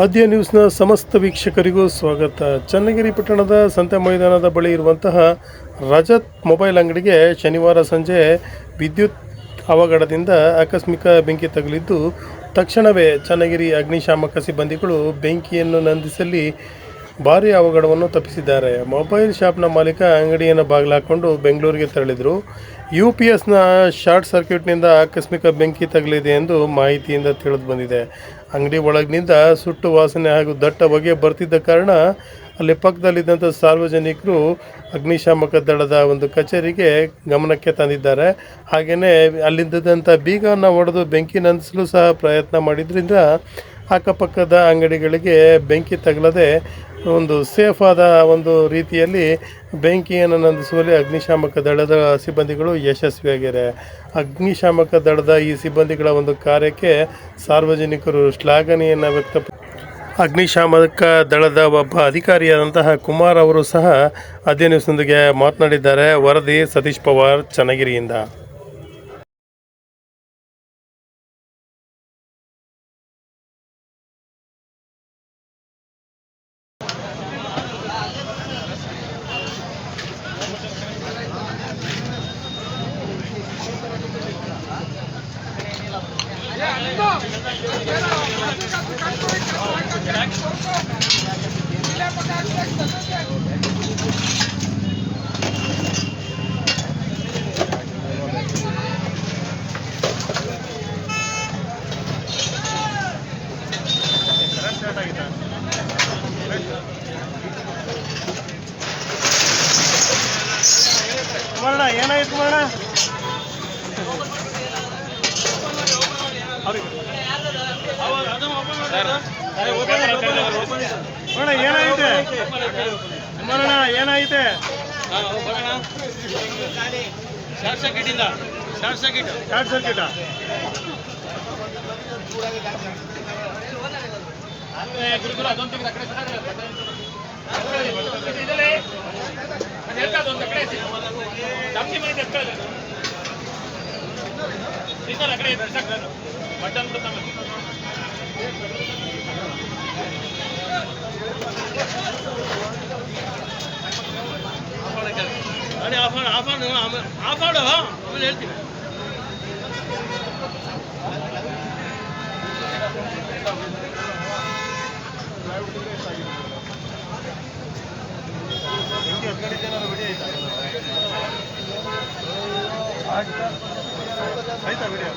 ಆದ್ಯ ನ್ಯೂಸ್ನ ಸಮಸ್ತ ವೀಕ್ಷಕರಿಗೂ ಸ್ವಾಗತ. ಚನ್ನಗಿರಿ ಪಟ್ಟಣದ ಸಂತೆ ಮೈದಾನದ ಬಳಿ ಇರುವಂತಹ ರಜತ್ ಮೊಬೈಲ್ ಅಂಗಡಿಗೆ ಶನಿವಾರ ಸಂಜೆ ವಿದ್ಯುತ್ ಅವಘಡದಿಂದ ಆಕಸ್ಮಿಕ ಬೆಂಕಿ ತಗುಲಿದ್ದು, ತಕ್ಷಣವೇ ಚನ್ನಗಿರಿ ಅಗ್ನಿಶಾಮಕ ಸಿಬ್ಬಂದಿಗಳು ಬೆಂಕಿಯನ್ನು ನಂದಿಸಲಿ ಭಾರೀ ಅವಘಡವನ್ನು ತಪ್ಪಿಸಿದ್ದಾರೆ. ಮೊಬೈಲ್ ಶಾಪ್ನ ಮಾಲೀಕ ಅಂಗಡಿಯನ್ನು ಬಾಗಿಲಾಕೊಂಡು ಬೆಂಗಳೂರಿಗೆ ತೆರಳಿದರು. UPSನ ಶಾರ್ಟ್ ಸರ್ಕ್ಯೂಟ್ನಿಂದ ಆಕಸ್ಮಿಕ ಬೆಂಕಿ ತಗುಲಿದೆ ಎಂದು ಮಾಹಿತಿಯಿಂದ ತಿಳಿದು ಬಂದಿದೆ. ಅಂಗಡಿ ಒಳಗಿನಿಂದ ಸುಟ್ಟು ವಾಸನೆ ಹಾಗೂ ದಟ್ಟ ಹೊಗೆ ಬರ್ತಿದ್ದ ಕಾರಣ ಅಲ್ಲಿ ಪಕ್ಕದಲ್ಲಿದ್ದಂಥ ಸಾರ್ವಜನಿಕರು ಅಗ್ನಿಶಾಮಕ ದಳದ ಒಂದು ಕಚೇರಿಗೆ ಗಮನಕ್ಕೆ ತಂದಿದ್ದಾರೆ. ಹಾಗೆಯೇ ಅಲ್ಲಿದ್ದಂಥ ಬೀಗವನ್ನು ಒಡೆದು ಬೆಂಕಿ ನಂದಿಸಲು ಸಹ ಪ್ರಯತ್ನ ಮಾಡಿದ್ರಿಂದ ಅಕ್ಕಪಕ್ಕದ ಅಂಗಡಿಗಳಿಗೆ ಬೆಂಕಿ ತಗಲದೆ ಒಂದು ಸೇಫ್ ಆದ ಒಂದು ರೀತಿಯಲ್ಲಿ ಬೆಂಕಿಯನ್ನು ನಂದಿಸುವಲ್ಲಿ ಅಗ್ನಿಶಾಮಕ ದಳದ ಸಿಬ್ಬಂದಿಗಳು ಯಶಸ್ವಿಯಾಗಿದ್ದಾರೆ. ಅಗ್ನಿಶಾಮಕ ದಳದ ಈ ಸಿಬ್ಬಂದಿಗಳ ಒಂದು ಕಾರ್ಯಕ್ಕೆ ಸಾರ್ವಜನಿಕರು ಶ್ಲಾಘನೆಯನ್ನು ಅಗ್ನಿಶಾಮಕ ದಳದ ಒಬ್ಬ ಅಧಿಕಾರಿಯಾದಂತಹ ಕುಮಾರ್ ಅವರು ಸಹ ಆದ್ಯ ನ್ಯೂಸ್ನೊಂದಿಗೆ ಮಾತನಾಡಿದ್ದಾರೆ. ವರದಿ ಸತೀಶ್ ಪವಾರ್, ಚನ್ನಗಿರಿಯಿಂದ. ಏನಾಯ್ತು ಮಾಡೋಣ? ಏನಾಯ್ತೆ ಮರಣ? ಏನಾಯ್ತೆ? ಶಾರ್ಟ್ ಸರ್ಕ್ಯೂಟ್ ಆಫಾಡು ಆಮೇಲೆ ಹೇಳ್ತೀನಿ. ಆಯ್ತಾ ವಿಡಿಯೋ?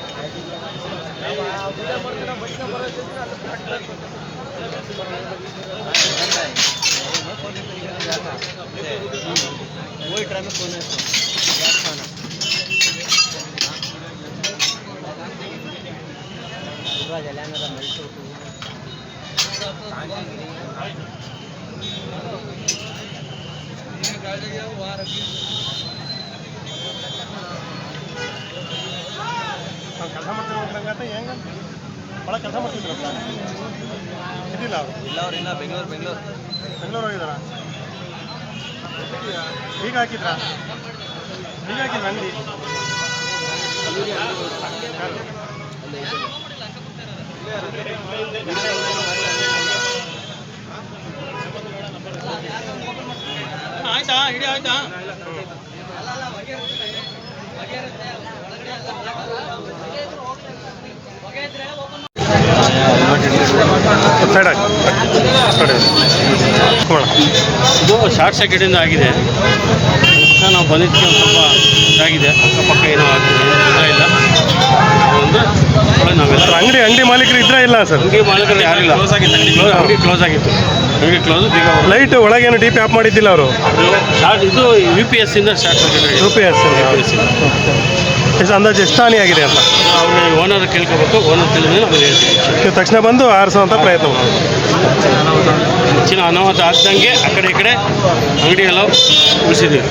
ಕೆಲಸ ಮಾಡ್ತಿರೋದಂಗಾತ ಹೆಂಗ ಭಾಳ ಕೆಲಸ ಮಾಡ್ತಿದ್ರಲ್ಲ ಇದಿಲ್ಲ ಅವರು? ಇಲ್ಲ ಬೆಂಗಳೂರು ಹೋಗಿದಾರ. ಈಗ ಹಾಕಿದ್ರ ಅಂಗಡಿ? ಆಯ್ತಾ ಇಡೀ ಆಯ್ತಾ? ಇದು ಶಾರ್ಟ್ ಸರ್ಕ್ಯೂಟಿಂದ ಆಗಿದೆ. ನಾವು ಬಂದಿದ್ದಕ್ಕೆ ಒಂದು ಸ್ವಲ್ಪ ಇದಾಗಿದೆ. ಅಕ್ಕಪಕ್ಕ ಏನೋ ಆಗ್ತದೆ, ಇಲ್ಲ ನಾವೆಲ್ಲ ಅಂಗಡಿ ಮಾಲೀಕರು ಇದ್ರ ಇಲ್ಲ ಸರ್? ಅಂಗಡಿ ಮಾಲೀಕರು ಯಾರಿಲ್ಲ. ಅಂಗಡಿ ಕ್ಲೋಸ್ ಆಗಿತ್ತು. ಬೀಗ ಲೈಟ್ ಒಳಗೇನು DP ಆಫ್ ಮಾಡಿದ್ದಿಲ್ಲ ಅವರು? ಶಾರ್ಟ್ ಇದು UPS ಇಂದ ಶಾರ್ಟ್ ಸರ್ಕ್ಯೂಟ್. UPS ಅಂದಾಜು ಎಷ್ಟು ಹಾನಿ ಆಗಿದೆ ಅಂತ ಅವ್ರನ್ನ ಓನರ್ ಕೇಳ್ಕೋಬೇಕು. ಓನರ್ ತಿಳಿದ್ರೆ ನಾವು ಹೇಳ್ತೀವಿ. ತಕ್ಷಣ ಬಂದು ಆರಿಸುವಂಥ ಪ್ರಯತ್ನ ಮಾಡಿ. ಹೆಚ್ಚಿನ ಅನಾಹುತ ಆಗ್ದಂಗೆ ಆ ಕಡೆ ಈ ಕಡೆ ಅಂಗಡಿ ಎಲ್ಲ ಉಳಿಸಿದ್ದೀವಿ.